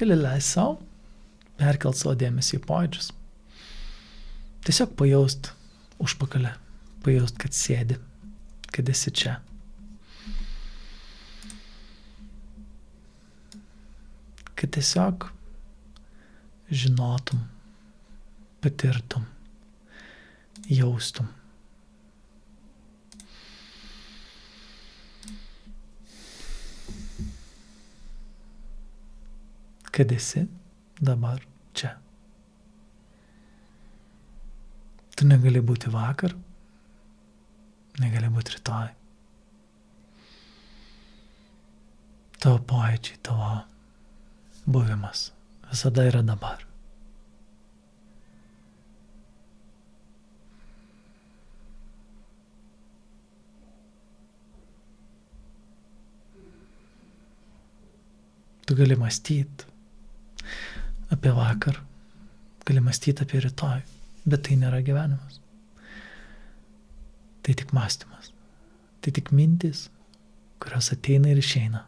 gali leisti savo, perkelt savo dėmesį į pojūčius. Tiesiog pajaust užpakalę, pajaust, kad sėdi, kad esi čia. Kad tiesiog žinotum, patirtum, jaustum. Kad esi dabar čia. Tu negali būti vakar, negali būti rytoj. Tavo pojūčiai, tavo buvimas visada yra dabar. Tu gali mąstyti apie vakar, gali mąstyti apie rytoj, bet tai nėra gyvenimas. Tai tik mąstymas. Tai tik mintis, kurios ateina ir išeina.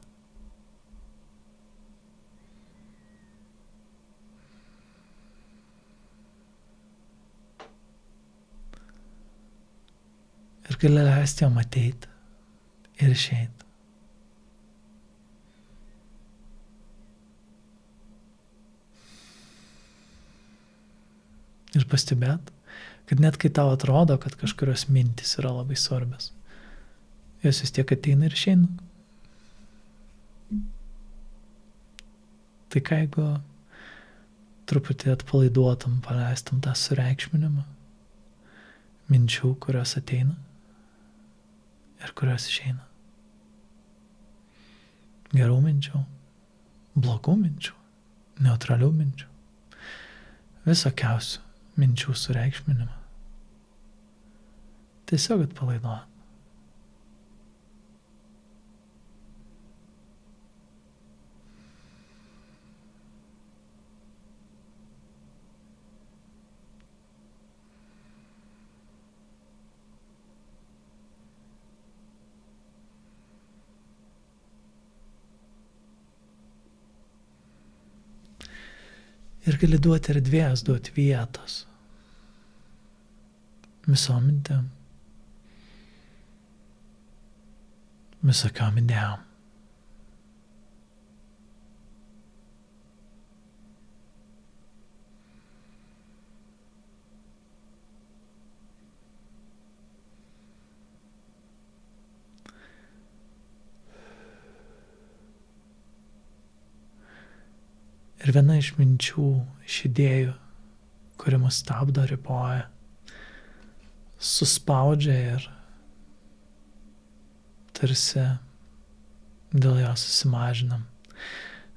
Ir gali leisti jom ateiti ir išeiti. Ir pastebėt, kad net kai tau atrodo, kad kažkurios mintis yra labai svarbios, jos vis tiek ateina ir išeina. Tai ką jeigu truputį atpalaiduotum, paleistum tą sureikšminimą minčių, kurios ateina ir kurios išeina. Gerų minčių, blogų minčių, neutralių minčių, visokiausių minčių sureikšminimą. Tiesiog atpalaiduot. Ir gali duoti erdvės, duoti vietos visom mintim, visokiom idėjom. Ir viena iš minčių, iš idėjų, kuri mus stabdo, riboja, suspaudžia ir tarsi dėl jo susimažinam.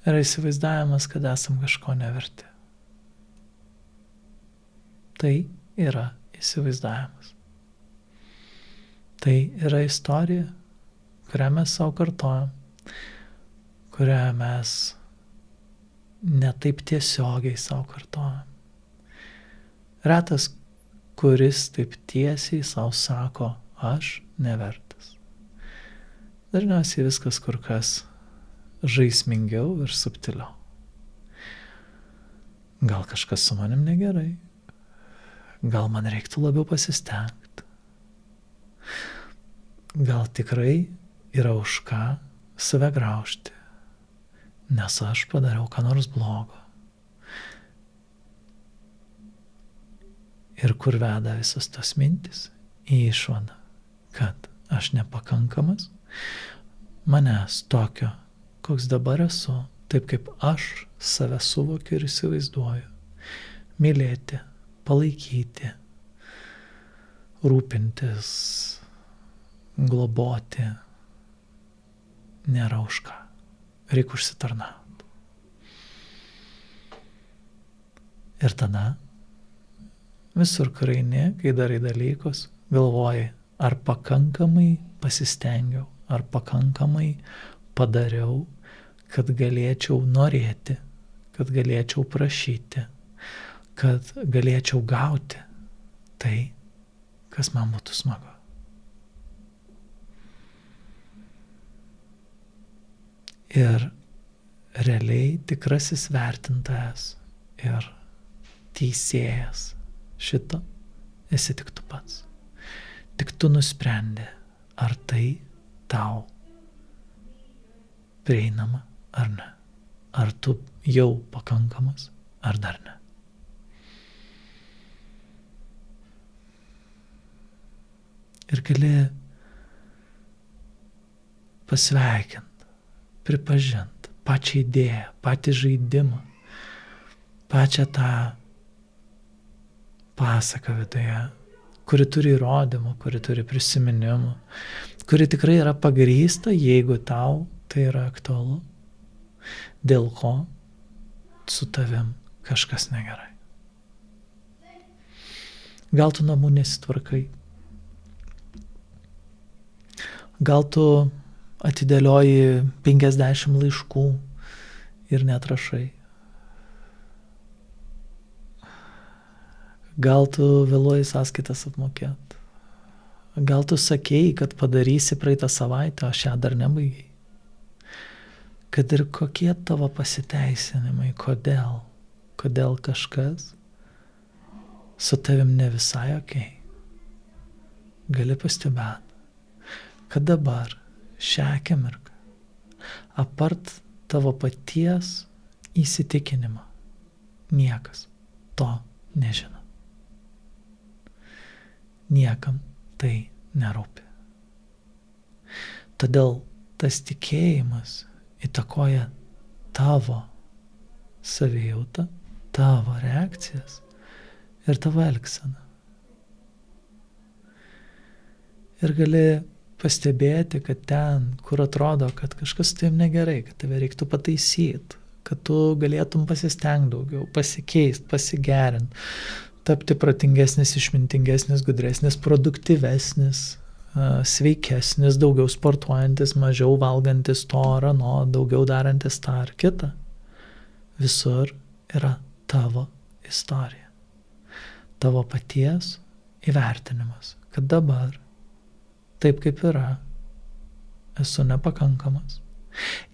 Yra įsivaizdavimas, kad esam kažko neverti. Tai yra įsivaizdavimas. Tai yra istorija, kurią mes savo kartojam, kurią mes ne taip tiesiogiai savo kartojam. Retas, kuris taip tiesiai savo sako, aš nevertas. Dažniausiai viskas kur kas žaismingiau ir subtiliau. Gal kažkas su manim negerai, gal man reiktų labiau pasistengti, gal tikrai yra už ką save graužti, nes aš padariau ką nors blogo. Ir kur veda visas tos mintis į išvadą, kad aš nepakankamas, manęs tokio, koks dabar esu, taip kaip aš save suvokiu ir įsivaizduoju, mylėti, palaikyti, rūpintis, globoti, nėra už ką. Reikia užsitarnauti. Ir tada visur, kur eini, kai darai dalykus, galvoji, ar pakankamai pasistengiau, ar pakankamai padariau, kad galėčiau norėti, kad galėčiau prašyti, kad galėčiau gauti tai, kas man būtų smagu. Ir realiai tikrasis vertintojas ir teisėjas šito esi tik tu pats. Tik tu nusprendi, ar tai tau prieinama ar ne. Ar tu jau pakankamas ar dar ne. Ir gali pasveikint, pripažint pačią idėją, patį žaidimą, pačią tą pasaką viduje, kuri turi įrodymų, kuri turi prisiminimų, kuri tikrai yra pagrįsta, jeigu tau tai yra aktualu, dėl ko su tavim kažkas negerai. Gal tu namų nesitvarkai, gal tu atidėlioji 50 laiškų ir neatrašai. Gal tu vėluoji sąskaitas apmokėt. Gal tu sakei, kad padarysi praeitą savaitę, o šią dar nebaigiai. Kad ir kokie tavo pasiteisinimai, kodėl kažkas su tavim ne visai okei. Gali pastebėti, kad dabar šią akimirką, apart tavo paties įsitikinimo, niekas to nežino. Niekam tai nerūpi. Todėl tas tikėjimas įtakoja tavo savijautą, tavo reakcijas ir tavo elgseną. Ir gali pastebėti, kad ten, kur atrodo, kad kažkas su tavim negerai, kad tave reiktų pataisyti, kad tu galėtum pasistengti daugiau, pasikeist, pasigerinti, tapti protingesnis, išmintingesnis, gudresnis, produktyvesnis, sveikesnis, daugiau sportuojantis, mažiau valgantis to ar ano, daugiau darantis tą ar kitą. Visur yra tavo istorija. Tavo paties įvertinimas, kad dabar, taip kaip yra, esu nepakankamas.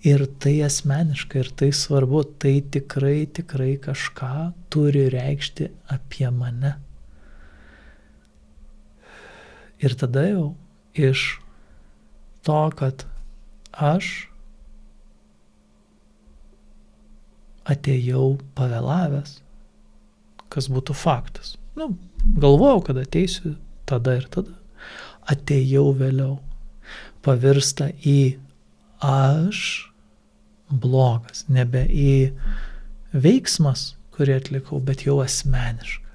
Ir tai asmeniškai, ir tai svarbu, tai tikrai kažką turi reikšti apie mane. Ir tada jau iš to, kad aš atėjau pavėlavęs, kas būtų faktas. Galvojau, kad ateisiu tada ir tada. Atėjau vėliau. Pavirsta į aš blogas, nebe į veiksmas, kurį atlikau, bet jau asmeniška,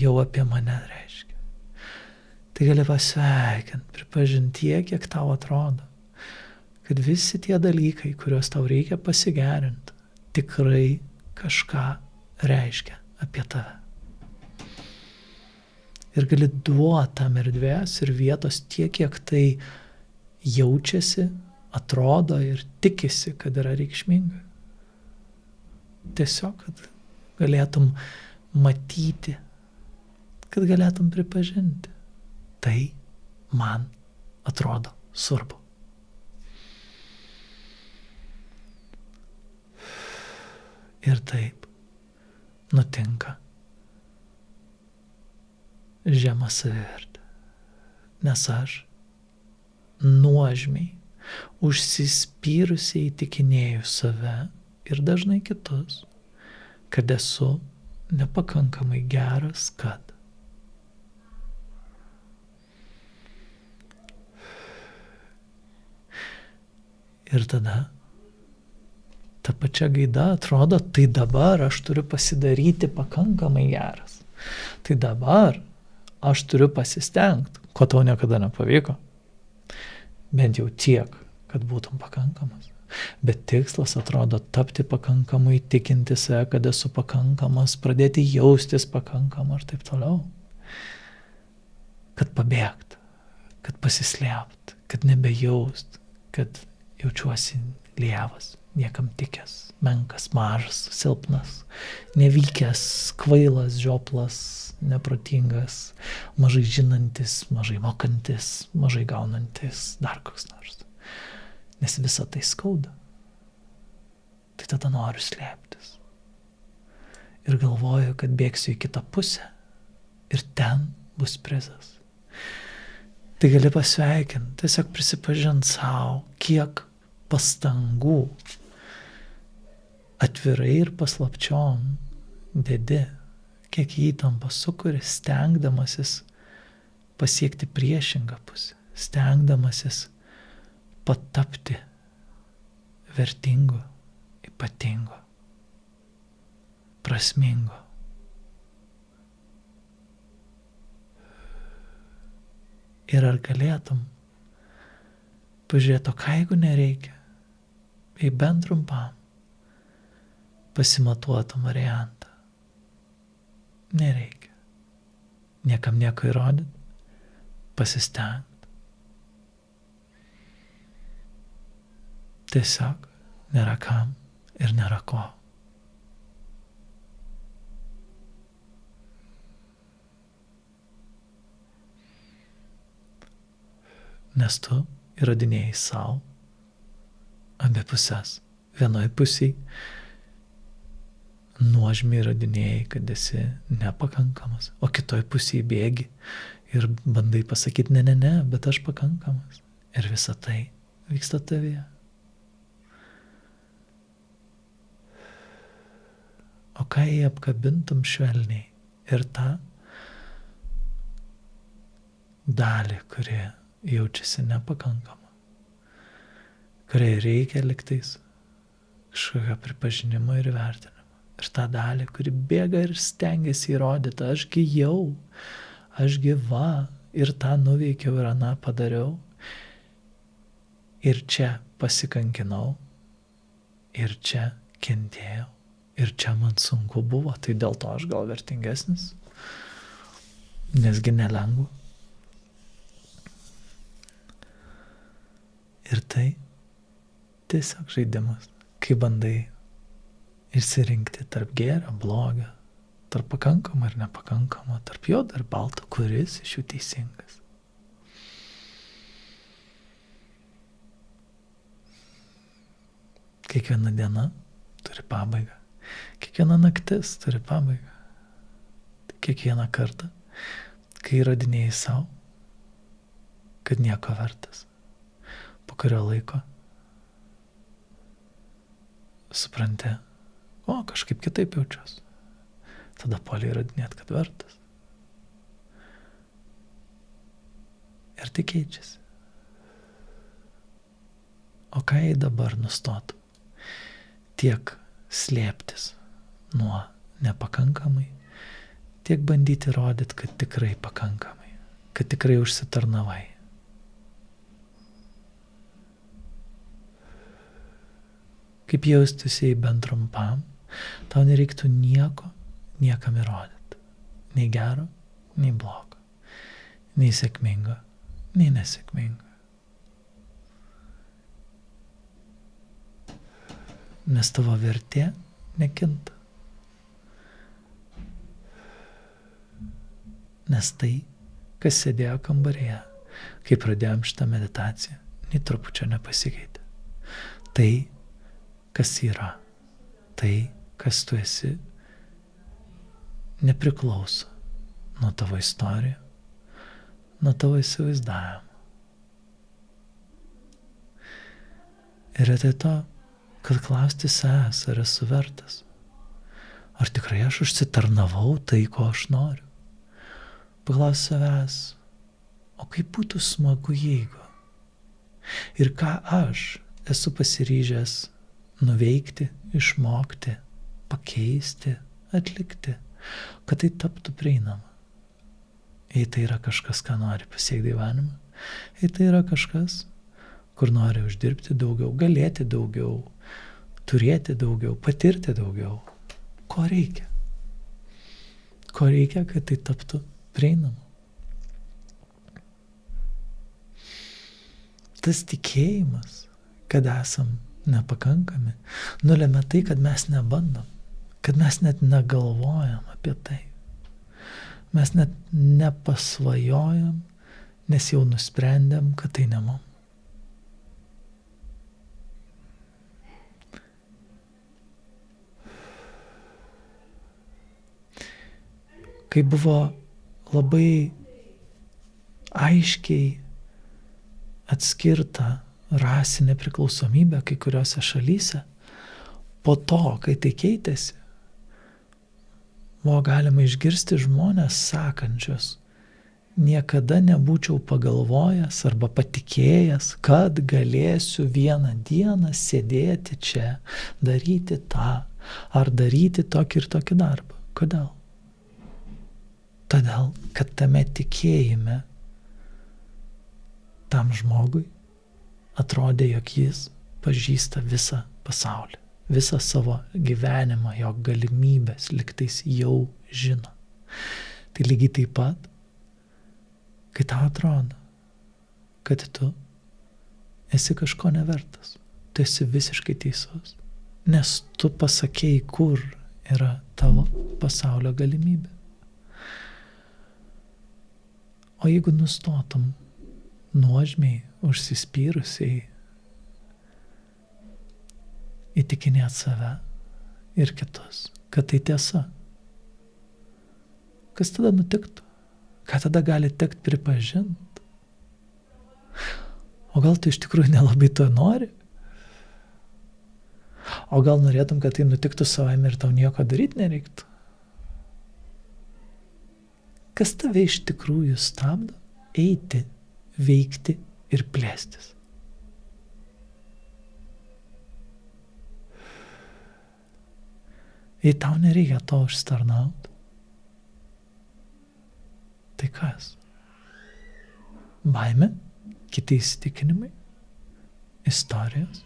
jau apie mane reiškia. Tai gali pasveikinti, pripažinti tiek, kiek tau atrodo, kad visi tie dalykai, kuriuos tau reikia pasigerinti, tikrai kažką reiškia apie tave. Ir gali duoti tam erdvės ir vietos tiek, kiek tai jaučiasi, atrodo ir tikisi, kad yra reikšminga. Tiesiog, kad galėtum matyti, kad galėtum pripažinti. Tai man atrodo svarbu. Ir taip nutinka žema savivertė. Nes aš nuožmiai, užsispyrusiai įtikinėju save ir dažnai kitus, kad esu nepakankamai geras, kad. Ir tada ta pačia gaida atrodo, tai dabar aš turiu pasidaryti pakankamai geras. Tai dabar aš turiu pasistengti, ko tau niekada nepavyko. Bent jau tiek, kad būtum pakankamas. Bet tikslas atrodo tapti pakankamai, tikinti save, kad esu pakankamas, pradėti jaustis pakankamą ir taip toliau. Kad pabėgt, kad pasislėpt, kad nebejaust, kad jaučiuosi lievas, niekam tikęs, menkas, mažas, silpnas, nevykęs, kvailas, žioplas, neprotingas, mažai žinantis, mažai mokantis, mažai gaunantis, dar koks nors. Nes visa tai skauda. tai tada noriu slėptis. Ir galvoju, kad bėgsiu į kitą pusę ir ten bus prizas. Tai gali pasveikinti, tiesiog prisipažinti savo, kiek pastangų atvirai ir paslapčiom dedi, kiek įtampa sukuri, stengdamasis pasiekti priešingą pusę, stengdamasis patapti vertingu, ypatingu, prasmingu. Ir ar galėtum pažiūrėti, o ką jeigu nereikia, jei bent trumpam pasimatuotum variantą. Nereikia. Niekam nieko įrodyti, pasistengti. Tiesiog nėra kam ir nėra ko. Nes tu įrodinėjai savo abi pusės. Vienoj pusėj nuožmiai įrodinėjai, kad esi nepakankamas, o kitoj pusėj bėgi ir bandai pasakyti, ne, bet aš pakankamas. Ir visa tai vyksta tavyje. O ką jei apkabintum švelniai ir tą dalį, kuri jaučiasi nepakankama, kuriai reikia liktais kažkokio pripažinimo ir vertinimo. Ir tą dalį, kuri bėga ir stengiasi įrodyti, ašgi jau, ašgi va, ir tą nuveikiau ir aną padariau. Ir čia pasikankinau, ir čia kentėjau, ir čia man sunku buvo, tai dėl to aš gal vertingesnis, nesgi nelengva. Ir tai tiesiog žaidimas, kai bandai išsirinkti tarp gėrio, blogio, tarp pakankamo ir nepakankamo, tarp juodo ir balto, kuris iš jų teisingas. Kiekviena diena turi pabaigą. Kiekviena naktis turi pabaigą. Kiekvieną kartą, kai įrodinėjai savo, kad nieko vertas, po kurio laiko supranti, o kažkaip kitaip jaučiuosi. Tada puoli įrodinėti, kad vertas. Ir tai keičiasi. O ką jei dabar nustotų tiek slėptis nuo nepakankamai, tiek bandyti rodyti, kad tikrai pakankamai, kad tikrai užsitarnavai. Kaip jaustųsi, jei bent trumpam, tau nereiktų nieko, niekam įrodyti. Nei gero, nei blogo. Nei sėkmingo, nei nesėkmingo. Nes tavo vertė nekinta. Nes tai, kas sėdėjo kambaryje, kai pradėjom šitą meditaciją, nei trupučio nepasikeitė. Tai, kas yra, tai, kas tu esi, nepriklauso nuo tavo istorijų, nuo tavo įsivaizdavimo. Ir vietoj to, kad klausti savęs, ar esu vertas, ar tikrai aš užsitarnavau tai, ko aš noriu. Paklausti savęs, o kaip būtų smagu, jeigu. Ir ką aš esu pasiryžęs nuveikti, išmokti, pakeisti, atlikti, kad tai taptų prieinama. Jei tai yra kažkas, ką nori pasiekti gyvenimą, jei tai yra kažkas, kur nori uždirbti daugiau, galėti daugiau, turėti daugiau, patirti daugiau, ko reikia? Ko reikia, kad tai taptų prieinama? Tas tikėjimas, kad esam nepakankami, nulemia tai, kad mes nebandom, kad mes net negalvojam apie tai. Mes net nepasvajojam, nes jau nusprendėm, kad tai ne mum. kai buvo labai aiškiai atskirta rasinė priklausomybė kai kuriuose šalyse, po to, kai tai keitėsi, buvo galima išgirsti žmonės sakančius, niekada nebūčiau pagalvojęs arba patikėjęs, kad galėsiu vieną dieną sėdėti čia, daryti tą, ar daryti tokį ir tokį darbą. Kodėl? Todėl, kad tame tikėjime tam žmogui atrodė, jog jis pažįsta visą pasaulį, visą savo gyvenimą, jo galimybės lygtais jau žino. Tai lygiai taip pat, kai tau atrodo, kad tu esi kažko nevertas, tu esi visiškai teisus, nes tu pasakėjai, kur yra tavo pasaulio galimybė. O jeigu nustotum nuožmiai, užsispyrusiai įtikinėti save ir kitus, kad tai tiesa, kas tada nutiktų? Ką tada gali tekt pripažinti? O gal tu iš tikrųjų nelabai to nori? O gal norėtum, kad tai nutiktų savaime ir tau nieko daryti nereiktų? Kas tave iš tikrųjų stabdo eiti, veikti ir plėstis? Jei tau nereikia to užsitarnauti, tai kas? Baimė, kiti įsitikinimai, istorijos.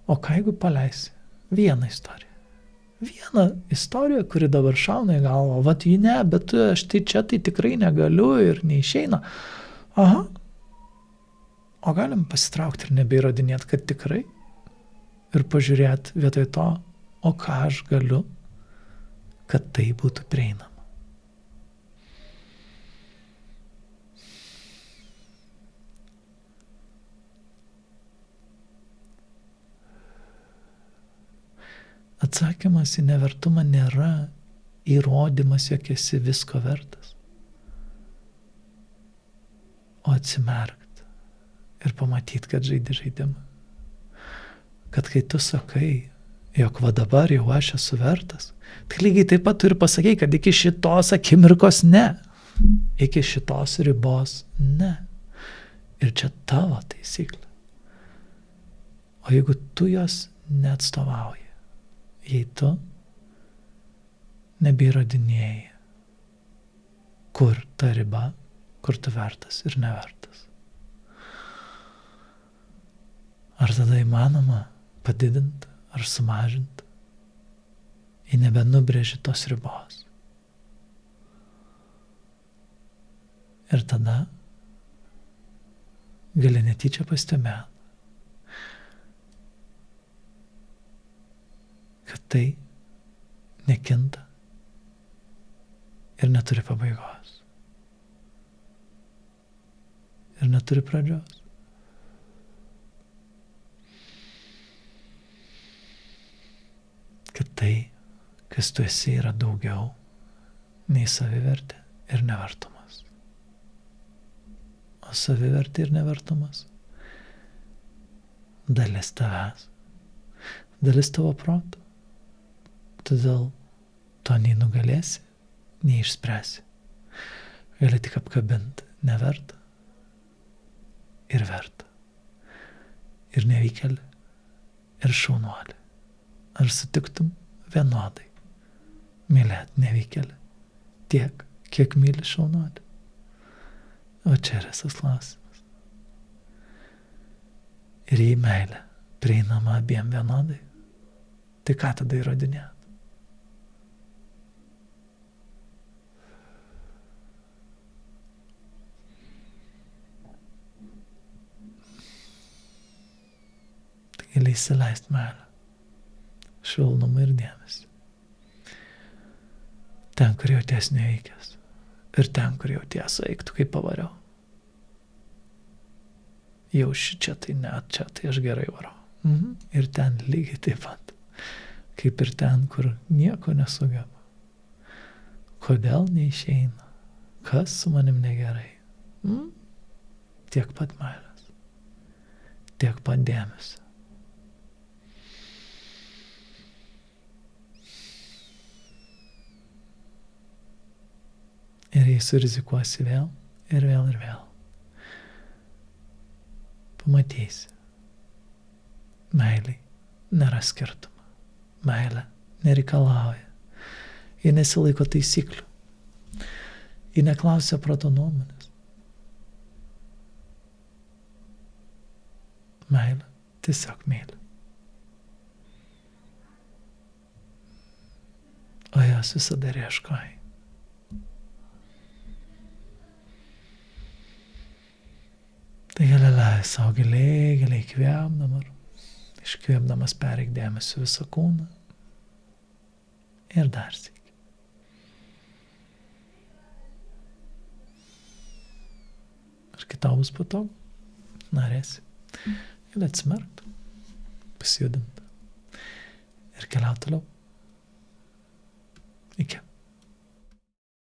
O ką jeigu paleisi vieną istoriją? Vieną istoriją, kuri dabar šauna į galvą, vat ji ne, bet aš tai čia tai tikrai negaliu ir neišeina. Aha. O galim pasitraukti ir nebeįrodinėti, kad tikrai? Ir pažiūrėti vietoj to, o ką aš galiu, kad tai būtų prieinama. Atsakymas į nevertumą nėra įrodymas, jog esi visko vertas, o atsimerkt ir pamatyti, kad žaidi žaidimą. Kad kai tu sakai, jog va dabar jau aš esu vertas, tai lygiai taip pat tu ir pasakai, kad iki šitos akimirkos ne, iki šitos ribos ne. Ir čia tavo taisyklė. O jeigu tu jos neatstovauji, jei tu nebeįrodinėji, kur ta riba, kur tu vertas ir nevertas. Ar tada įmanoma padidinti ar sumažinti, jei nebenubrėži tos ribos? Ir tada gali netyčia pastebėti, kad tai nekinta ir neturi pabaigos. Ir neturi pradžios. Kad tai, kas tu esi, yra daugiau nei savivertė ir nevertumas. O savivertė ir nevertumas dalis tavęs, dalis tavo proto. Todėl to nei nugalėsi, nei išspręsi. Gali tik apkabinti neverta ir verta. Ir nevykėlį, ir šaunuolį. Ar sutiktum vienodai mylėti nevykėlį tiek, kiek myli šaunuolį? O čia yra visas klausimas. Ir jei meilė prieinama abiem vienodai, tai ką tada įrodinėti? Gali įsileisti meilę, švelnumą ir dėmesį. Ten, kur jauties nevykęs. Ir ten, kur jauties eiktų kaip pavariau. Jau čia tai ne, čia tai aš gerai varau. Ir ten lygiai taip pat. Kaip ir ten, kur nieko nesugeba. Kodėl neišeina? Kas su manim negerai? Tiek pat meilės. Tiek pat dėmesio. Ir jei surizikuosi vėl, ir vėl, ir vėl, pamatysi. Meiliai nėra skirtumo. Meilė nereikalauja. Ji nesilaiko taisyklių. Ji neklausia proto nuomonės. Meilė tiesiog myli. O jos visada ieškoji. Tai galiai savo giliai kvėp dabar. Iškvėpdamas pereik dėmesį visą kūną. Ir dar sykį. Ar kai tau bus patogu, norėsi, gali atsimerkti, pasijudinti ir keliauti toliau.